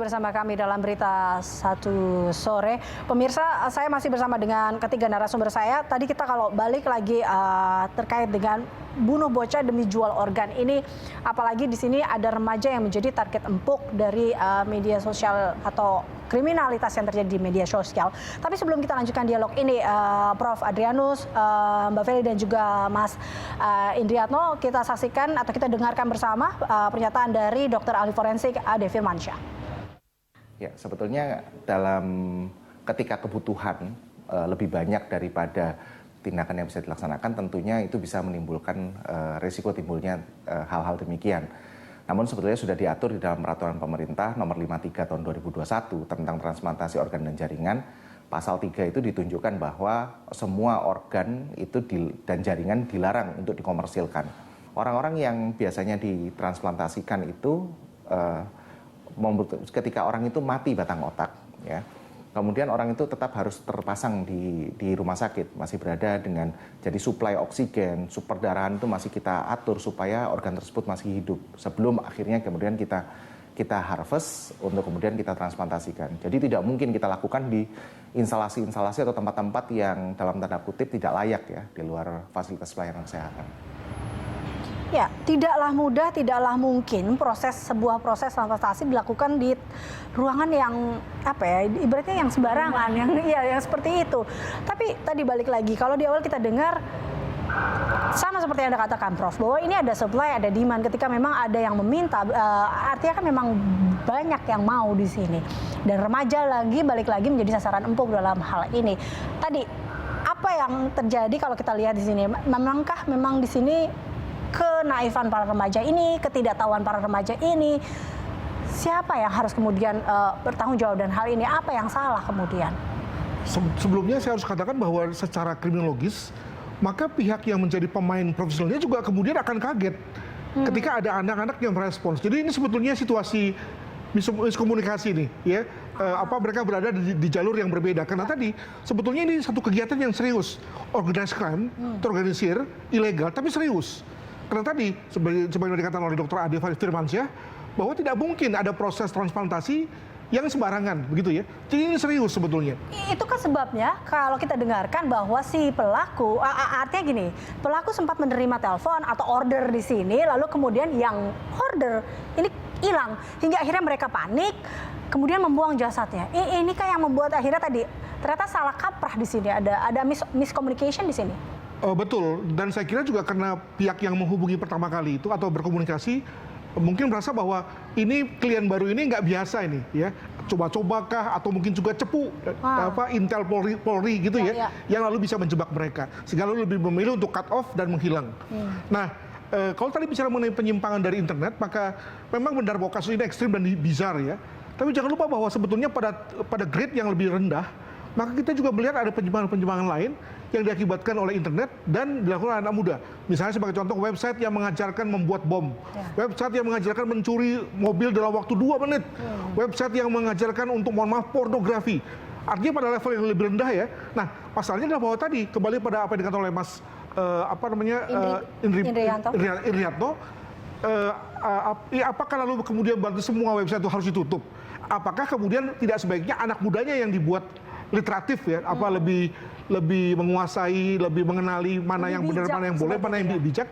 bersama kami dalam Berita Satu Sore. Pemirsa, saya masih bersama dengan ketiga narasumber saya. Tadi kita kalau balik lagi terkait dengan bunuh bocah demi jual organ ini, apalagi di sini ada remaja yang menjadi target empuk dari media sosial atau kriminalitas yang terjadi di media sosial. Tapi sebelum kita lanjutkan dialog ini, Prof. Adrianus, Mbak Feli dan juga Mas Indriatno, kita saksikan atau kita dengarkan bersama pernyataan dari Dr. Ahli Forensik Ade Firmansyah. Ya, sebetulnya ketika kebutuhan lebih banyak daripada tindakan yang bisa dilaksanakan, tentunya itu bisa menimbulkan risiko timbulnya hal-hal demikian. Namun sebetulnya sudah diatur di dalam peraturan pemerintah nomor 53 tahun 2021 tentang transplantasi organ dan jaringan. Pasal 3 itu ditunjukkan bahwa semua organ itu dan jaringan dilarang untuk dikomersilkan. Orang-orang yang biasanya ditransplantasikan itu ketika orang itu mati batang otak, ya. Kemudian orang itu tetap harus terpasang di rumah sakit, masih berada dengan jadi suplai oksigen, superdarahan itu masih kita atur supaya organ tersebut masih hidup sebelum akhirnya kemudian kita harvest untuk kemudian kita transplantasikan. Jadi tidak mungkin kita lakukan di instalasi-instalasi atau tempat-tempat yang dalam tanda kutip tidak layak ya di luar fasilitas pelayanan kesehatan. Ya, tidaklah mudah, tidaklah mungkin sebuah proses transplantasi dilakukan di ruangan yang ibaratnya yang sembarangan, yang seperti itu. Tapi tadi balik lagi, kalau di awal kita dengar sama seperti yang Anda katakan, Prof, bahwa ini ada supply, ada demand. Ketika memang ada yang meminta, artinya kan memang banyak yang mau di sini. Dan remaja balik lagi menjadi sasaran empuk dalam hal ini. Tadi apa yang terjadi kalau kita lihat di sini? Memang di sini kenaifan para remaja ini, ketidaktahuan para remaja ini, siapa yang harus kemudian bertanggung jawab dan hal ini apa yang salah kemudian? Sebelumnya saya harus katakan bahwa secara kriminologis, maka pihak yang menjadi pemain profesionalnya juga kemudian akan kaget ketika ada anak-anak yang merespons. Jadi ini sebetulnya situasi miskomunikasi nih, ya. Mereka berada di jalur yang berbeda. Karena tadi sebetulnya ini satu kegiatan yang serius, organized crime, terorganisir, ilegal, tapi serius. Karena tadi, sebagai dikatakan oleh Dr. Ade Firmansyah, bahwa tidak mungkin ada proses transplantasi yang sembarangan, begitu ya. Jadi ini serius sebetulnya. Itu kan sebabnya kalau kita dengarkan bahwa si pelaku, artinya gini, pelaku sempat menerima telepon atau order di sini, lalu kemudian yang order ini hilang. Hingga akhirnya mereka panik, kemudian membuang jasadnya. Ini kan yang membuat akhirnya tadi, ternyata salah kaprah di sini, ada miscommunication di sini. Betul, dan saya kira juga karena pihak yang menghubungi pertama kali itu atau berkomunikasi mungkin merasa bahwa ini klien baru ini nggak biasa ini, ya, coba-cobakah atau mungkin juga cepu Intel Polri gitu ya, yang lalu bisa menjebak mereka, sehingga lalu lebih memilih untuk cut off dan menghilang. Nah, kalau tadi bicara mengenai penyimpangan dari internet, maka memang benar bahwa kasus ini ekstrim dan bizar ya. Tapi jangan lupa bahwa sebetulnya pada grade yang lebih rendah, maka kita juga melihat ada penyimpangan-penyimpangan lain yang diakibatkan oleh internet dan dilakukan oleh anak muda. Misalnya sebagai contoh website yang mengajarkan membuat bom, website yang mengajarkan mencuri mobil dalam waktu 2 menit, website yang mengajarkan untuk pornografi. Artinya pada level yang lebih rendah ya. Nah, pasalnya adalah bahwa tadi kembali pada apa yang dikatakan oleh Mas Indriatno, apakah lalu kemudian berarti semua website itu harus ditutup? Apakah kemudian tidak sebaiknya anak mudanya yang dibuat literatif ya, lebih menguasai, lebih mengenali mana yang benar, mana yang boleh, mana yang bijak,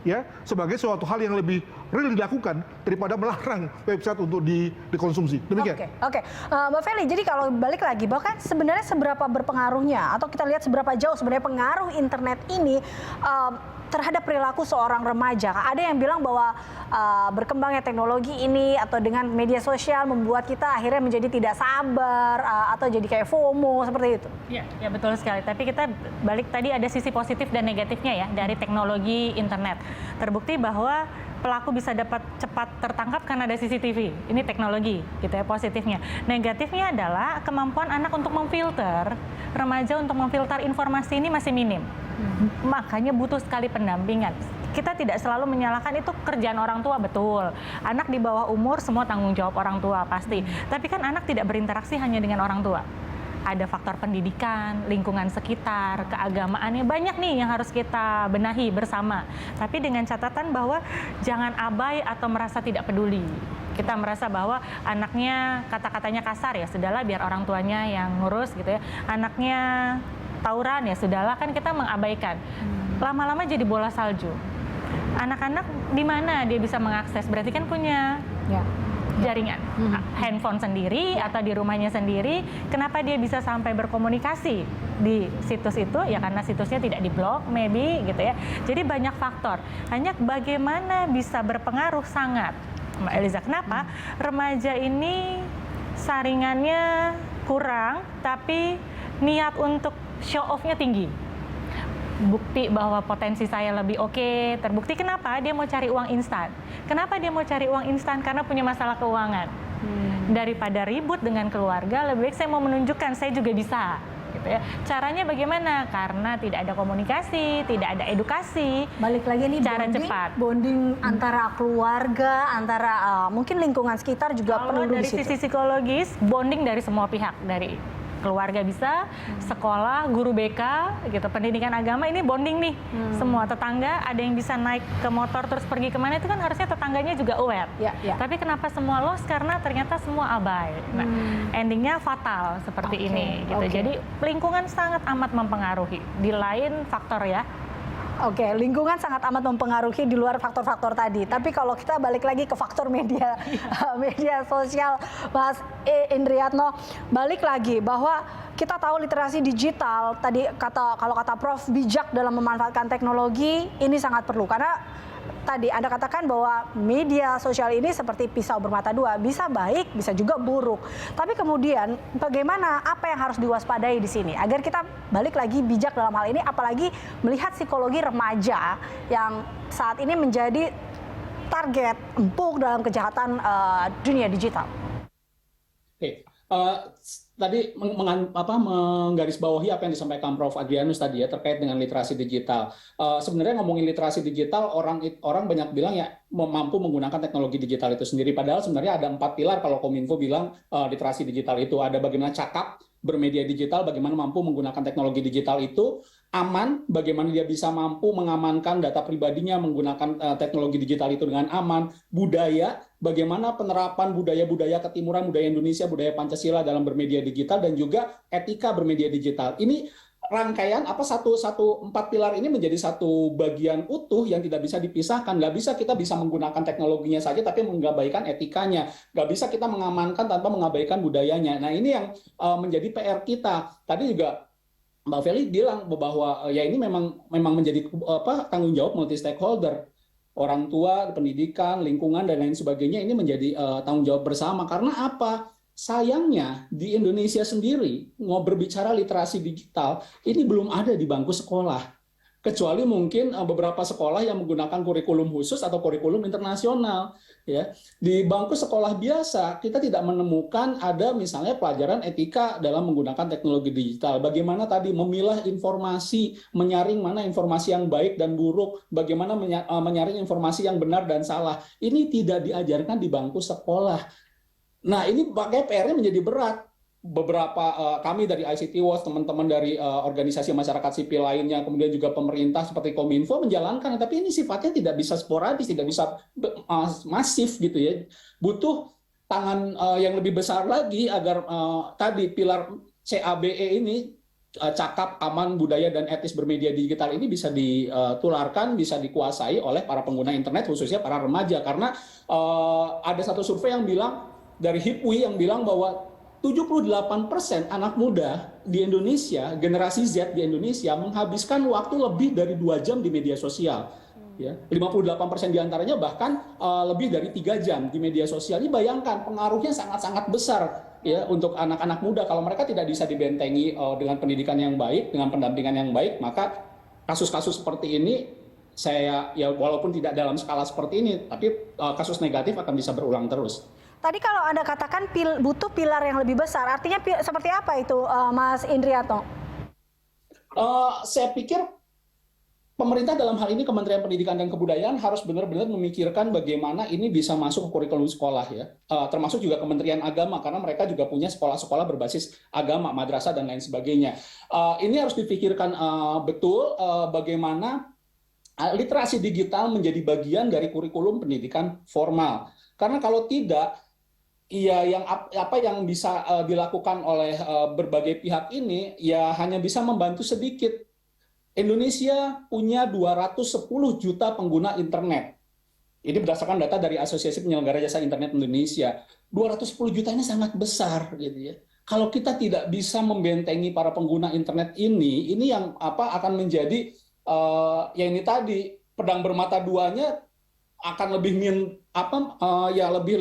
ya, sebagai suatu hal yang lebih real dilakukan daripada melarang website untuk dikonsumsi. Demikian. Oke. Mbak Feli, jadi kalau balik lagi, bahkan sebenarnya seberapa berpengaruhnya atau kita lihat seberapa jauh sebenarnya pengaruh internet ini terhadap perilaku seorang remaja. Ada yang bilang bahwa berkembangnya teknologi ini atau dengan media sosial membuat kita akhirnya menjadi tidak sabar atau jadi kayak FOMO seperti itu. Ya betul sekali. Tapi kita balik tadi ada sisi positif dan negatifnya ya dari teknologi internet. Terbukti bahwa pelaku bisa dapat cepat tertangkap karena ada CCTV. Ini teknologi, gitu ya, positifnya. Negatifnya adalah kemampuan anak untuk memfilter, remaja untuk memfilter informasi ini masih minim. Makanya butuh sekali pendampingan. Kita tidak selalu menyalahkan itu kerjaan orang tua, betul. Anak di bawah umur semua tanggung jawab orang tua pasti. Tapi kan anak tidak berinteraksi hanya dengan orang tua. ada faktor pendidikan, lingkungan sekitar, keagamaannya, banyak nih yang harus kita benahi bersama. Tapi dengan catatan bahwa jangan abai atau merasa tidak peduli. Kita merasa bahwa anaknya kata-katanya kasar, ya sudahlah biar orang tuanya yang ngurus gitu ya. Anaknya tawuran, ya sudahlah, kan kita mengabaikan. Lama-lama jadi bola salju. Anak-anak di mana dia bisa mengakses? Berarti kan punya jaringan, handphone sendiri atau di rumahnya sendiri. Kenapa dia bisa sampai berkomunikasi di situs itu? Ya karena situsnya tidak diblok, maybe gitu ya. Jadi banyak faktor. Hanya bagaimana bisa berpengaruh sangat, Mbak Eliza. Kenapa? Remaja ini saringannya kurang, tapi niat untuk show off-nya tinggi. Bukti bahwa potensi saya lebih oke, terbukti. Kenapa? Dia mau cari uang instan. Kenapa dia mau cari uang instan? Karena punya masalah keuangan. Daripada ribut dengan keluarga, lebih baik saya mau menunjukkan saya juga bisa. Gitu ya. Caranya bagaimana? Karena tidak ada komunikasi, tidak ada edukasi. Balik lagi nih, cara bonding, cepat. Bonding antara keluarga, antara mungkin lingkungan sekitar juga Kalau perlu dari di situ. sisi psikologis, bonding dari semua pihak, dari keluarga bisa, sekolah, guru BK, gitu, pendidikan agama, ini bonding nih. Semua tetangga, ada yang bisa naik ke motor terus pergi kemana, itu kan harusnya tetangganya juga aware. Tapi kenapa semua lost? Karena ternyata semua abai. Nah, endingnya fatal seperti ini. Gitu. Jadi lingkungan sangat amat mempengaruhi. Di lain faktor ya. Oke, lingkungan sangat amat mempengaruhi di luar faktor-faktor tadi. Tapi kalau kita balik lagi ke faktor media, media sosial, Mas Indriatno, balik lagi bahwa kita tahu literasi digital tadi kalau kata Prof, bijak dalam memanfaatkan teknologi ini sangat perlu, karena tadi Anda katakan bahwa media sosial ini seperti pisau bermata dua, bisa baik, bisa juga buruk. Tapi kemudian bagaimana, apa yang harus diwaspadai di sini agar kita balik lagi bijak dalam hal ini, apalagi melihat psikologi remaja yang saat ini menjadi target empuk dalam kejahatan dunia digital. Oke. Tadi menggarisbawahi apa yang disampaikan Prof. Adrianus tadi ya terkait dengan literasi digital. Sebenarnya ngomongin literasi digital, orang banyak bilang ya mampu menggunakan teknologi digital itu sendiri. Padahal sebenarnya ada 4 pilar kalau Kominfo bilang literasi digital itu. Ada bagaimana cakap bermedia digital, bagaimana mampu menggunakan teknologi digital itu, aman, bagaimana dia bisa mampu mengamankan data pribadinya menggunakan teknologi digital itu dengan aman, budaya, bagaimana penerapan budaya-budaya ketimuran, budaya Indonesia, budaya Pancasila dalam bermedia digital, dan juga etika bermedia digital. Ini rangkaian 4 pilar ini menjadi satu bagian utuh yang tidak bisa dipisahkan. Nggak bisa kita bisa menggunakan teknologinya saja tapi mengabaikan etikanya. Nggak bisa kita mengamankan tanpa mengabaikan budayanya. Nah, ini yang menjadi PR kita. Tadi juga Mbak Feli bilang bahwa ya ini memang menjadi tanggung jawab multi stakeholder. Orang tua, pendidikan, lingkungan, dan lain sebagainya ini menjadi tanggung jawab bersama. Karena apa? Sayangnya di Indonesia sendiri mau berbicara literasi digital ini belum ada di bangku sekolah, kecuali mungkin beberapa sekolah yang menggunakan kurikulum khusus atau kurikulum internasional. Ya, di bangku sekolah biasa kita tidak menemukan ada misalnya pelajaran etika dalam menggunakan teknologi digital. Bagaimana tadi memilah informasi, menyaring mana informasi yang baik dan buruk, bagaimana menyaring informasi yang benar dan salah. Ini tidak diajarkan di bangku sekolah. Nah, ini pakai PR-nya menjadi berat. Beberapa kami dari ICT Watch, teman-teman dari organisasi masyarakat sipil lainnya, kemudian juga pemerintah seperti Kominfo menjalankan, tapi ini sifatnya tidak bisa sporadis, tidak bisa masif gitu ya. Butuh tangan yang lebih besar lagi agar tadi pilar CABE ini, cakap, aman, budaya, dan etis bermedia digital ini bisa ditularkan, bisa dikuasai oleh para pengguna internet, khususnya para remaja. Karena ada satu survei yang bilang, dari HIPWI yang bilang bahwa 78% anak muda di Indonesia, generasi Z di Indonesia, menghabiskan waktu lebih dari 2 jam di media sosial. Ya, 58% diantaranya bahkan lebih dari 3 jam di media sosial. Ini bayangkan pengaruhnya sangat-sangat besar ya untuk anak-anak muda. Kalau mereka tidak bisa dibentengi dengan pendidikan yang baik, dengan pendampingan yang baik, maka kasus-kasus seperti ini saya ya walaupun tidak dalam skala seperti ini, tapi kasus negatif akan bisa berulang terus. Tadi kalau Anda katakan butuh pilar yang lebih besar, artinya seperti apa itu, Mas Indriatno? Saya pikir pemerintah dalam hal ini Kementerian Pendidikan dan Kebudayaan harus benar-benar memikirkan bagaimana ini bisa masuk ke kurikulum sekolah ya, termasuk juga Kementerian Agama karena mereka juga punya sekolah-sekolah berbasis agama, madrasah dan lain sebagainya. Ini harus dipikirkan betul bagaimana literasi digital menjadi bagian dari kurikulum pendidikan formal. Karena kalau tidak, ya apa yang bisa dilakukan oleh berbagai pihak ini ya hanya bisa membantu sedikit. Indonesia punya 210 juta pengguna internet. Ini berdasarkan data dari Asosiasi Penyelenggara Jasa Internet Indonesia. 210 juta ini sangat besar gitu ya. Kalau kita tidak bisa membentengi para pengguna internet ini yang akan menjadi ya ini tadi pedang bermata duanya akan lebih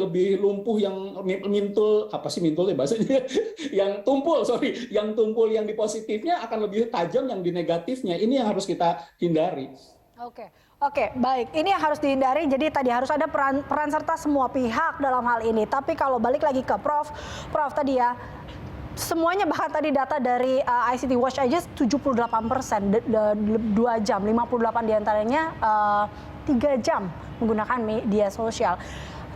lebih lumpuh yang mintul ya bahasanya yang tumpul yang di positifnya akan lebih tajam yang di negatifnya. Ini yang harus kita hindari. Oke, baik. Ini yang harus dihindari. Jadi tadi harus ada peran serta semua pihak dalam hal ini. Tapi kalau balik lagi ke Prof tadi ya, semuanya bahkan tadi data dari ICT Watch aja 78%, 2 jam, 58 diantaranya 3 jam menggunakan media sosial.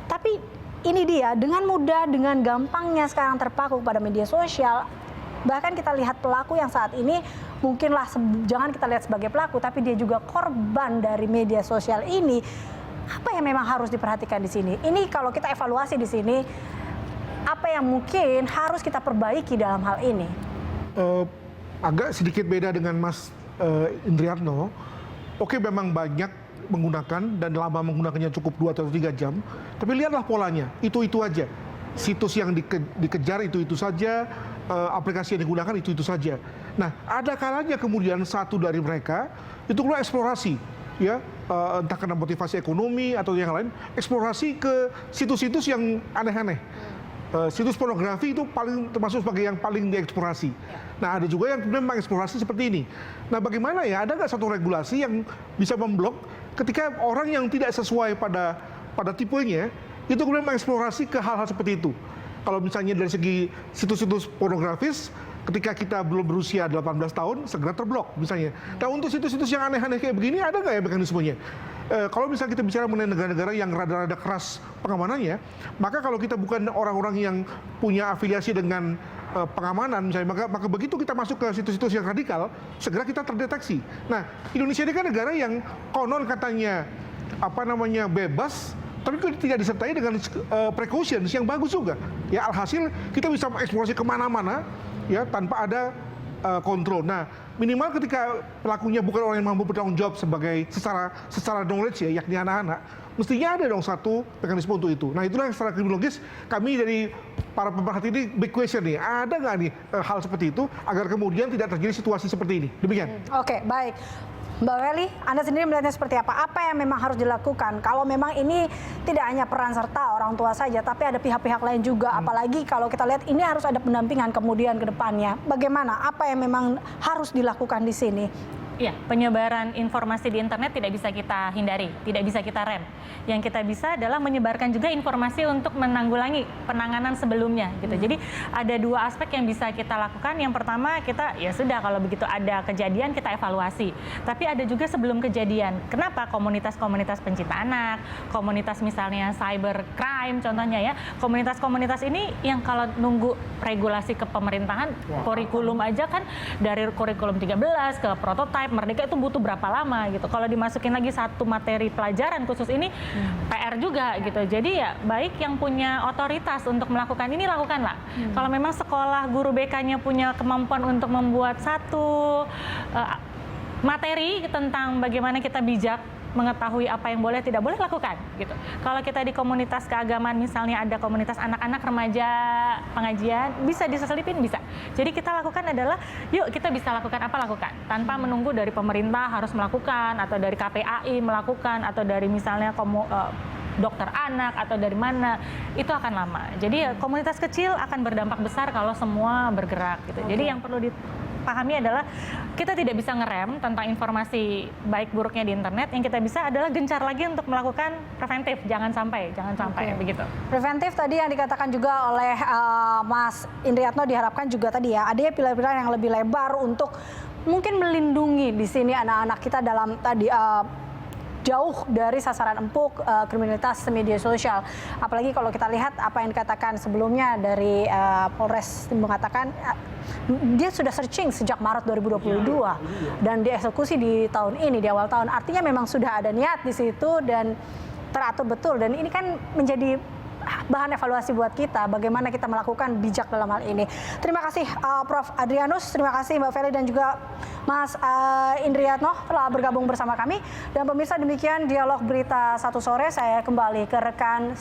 Tapi ini dia, dengan mudah, dengan gampangnya sekarang terpaku pada media sosial, bahkan kita lihat pelaku yang saat ini, mungkinlah jangan kita lihat sebagai pelaku, tapi dia juga korban dari media sosial ini. Apa yang memang harus diperhatikan di sini? Ini kalau kita evaluasi di sini, apa yang mungkin harus kita perbaiki dalam hal ini? Agak sedikit beda dengan Mas Indriatno. Oke, memang banyak menggunakan dan lama menggunakannya cukup 2 atau 3 jam, tapi lihatlah polanya, itu aja. Situs yang dikejar itu saja, aplikasi yang digunakan itu saja. Nah, ada kalanya kemudian satu dari mereka itu keluar eksplorasi, ya, entah karena motivasi ekonomi atau yang lain, eksplorasi ke situs-situs yang aneh-aneh. Situs pornografi itu termasuk sebagai yang paling dieksplorasi. Nah, ada juga yang kemudian mengeksplorasi seperti ini. Nah, bagaimana ya? Ada nggak satu regulasi yang bisa memblok ketika orang yang tidak sesuai pada tipenya itu kemudian mengeksplorasi ke hal-hal seperti itu? Kalau misalnya dari segi situs-situs pornografis, ketika kita belum berusia 18 tahun, segera terblok misalnya. Nah, untuk situs-situs yang aneh-aneh kayak begini, ada nggak ya mekanismenya? Kalau misalnya kita bicara mengenai negara-negara yang rada-rada keras pengamanannya, maka kalau kita bukan orang-orang yang punya afiliasi dengan pengamanan misalnya, maka begitu kita masuk ke situs-situs yang radikal, segera kita terdeteksi. Nah, Indonesia ini kan negara yang konon katanya bebas, tapi tidak disertai dengan precautions yang bagus juga. Ya, alhasil kita bisa mengeksplorasi kemana-mana ya tanpa ada kontrol. Nah, minimal ketika pelakunya bukan orang yang mampu bertanggung jawab secara knowledge ya, yakni anak-anak, mestinya ada dong satu mekanisme untuk itu. Nah, itulah yang secara kriminologis kami dari para pemerhati ini big question nih, ada nggak nih hal seperti itu agar kemudian tidak terjadi situasi seperti ini. Demikian. Oke, baik. Mbak Welly, Anda sendiri melihatnya seperti apa? Apa yang memang harus dilakukan? Kalau memang ini tidak hanya peran serta orang tua saja, tapi ada pihak-pihak lain juga. Apalagi kalau kita lihat ini harus ada pendampingan kemudian ke depannya. Bagaimana? Apa yang memang harus dilakukan di sini? Ya, penyebaran informasi di internet tidak bisa kita hindari, tidak bisa kita rem. Yang kita bisa adalah menyebarkan juga informasi untuk menanggulangi penanganan sebelumnya gitu. Jadi ada 2 aspek yang bisa kita lakukan. Yang pertama, kita ya sudah kalau begitu ada kejadian kita evaluasi. Tapi ada juga sebelum kejadian. Kenapa komunitas-komunitas pencinta anak, komunitas misalnya cyber crime contohnya ya. Komunitas-komunitas ini yang kalau nunggu regulasi kepemerintahan, kurikulum aja kan dari kurikulum 13 ke prototipe Merdeka itu butuh berapa lama gitu. Kalau dimasukin lagi satu materi pelajaran khusus ini PR juga gitu. Jadi ya baik yang punya otoritas untuk melakukan ini lakukanlah. Kalau memang sekolah guru BK-nya punya kemampuan untuk membuat satu materi tentang bagaimana kita bijak mengetahui apa yang boleh tidak boleh lakukan gitu. Kalau kita di komunitas keagamaan misalnya ada komunitas anak-anak remaja pengajian bisa diselipin bisa. Jadi kita lakukan adalah yuk kita bisa lakukan apa lakukan tanpa menunggu dari pemerintah harus melakukan atau dari KPAI melakukan atau dari misalnya dokter anak atau dari mana itu akan lama. Jadi komunitas kecil akan berdampak besar kalau semua bergerak gitu. Jadi yang perlu dipahami adalah kita tidak bisa ngerem tentang informasi baik buruknya di internet. Yang kita bisa adalah gencar lagi untuk melakukan preventif. Jangan sampai begitu. Preventif tadi yang dikatakan juga oleh Mas Indriatno diharapkan juga tadi ya adanya pilar-pilar yang lebih lebar untuk mungkin melindungi di sini anak-anak kita dalam tadi jauh dari sasaran empuk kriminalitas media sosial. Apalagi kalau kita lihat apa yang dikatakan sebelumnya dari Polres mengatakan dia sudah searching sejak Maret 2022 dan dieksekusi di tahun ini, di awal tahun. Artinya memang sudah ada niat di situ dan teratur betul, dan ini kan menjadi bahan evaluasi buat kita, bagaimana kita melakukan bijak dalam hal ini. Terima kasih Prof. Adrianus, terima kasih Mbak Feli dan juga Mas Indriatno telah bergabung bersama kami. Dan pemirsa, demikian dialog berita 1 sore, saya kembali ke rekan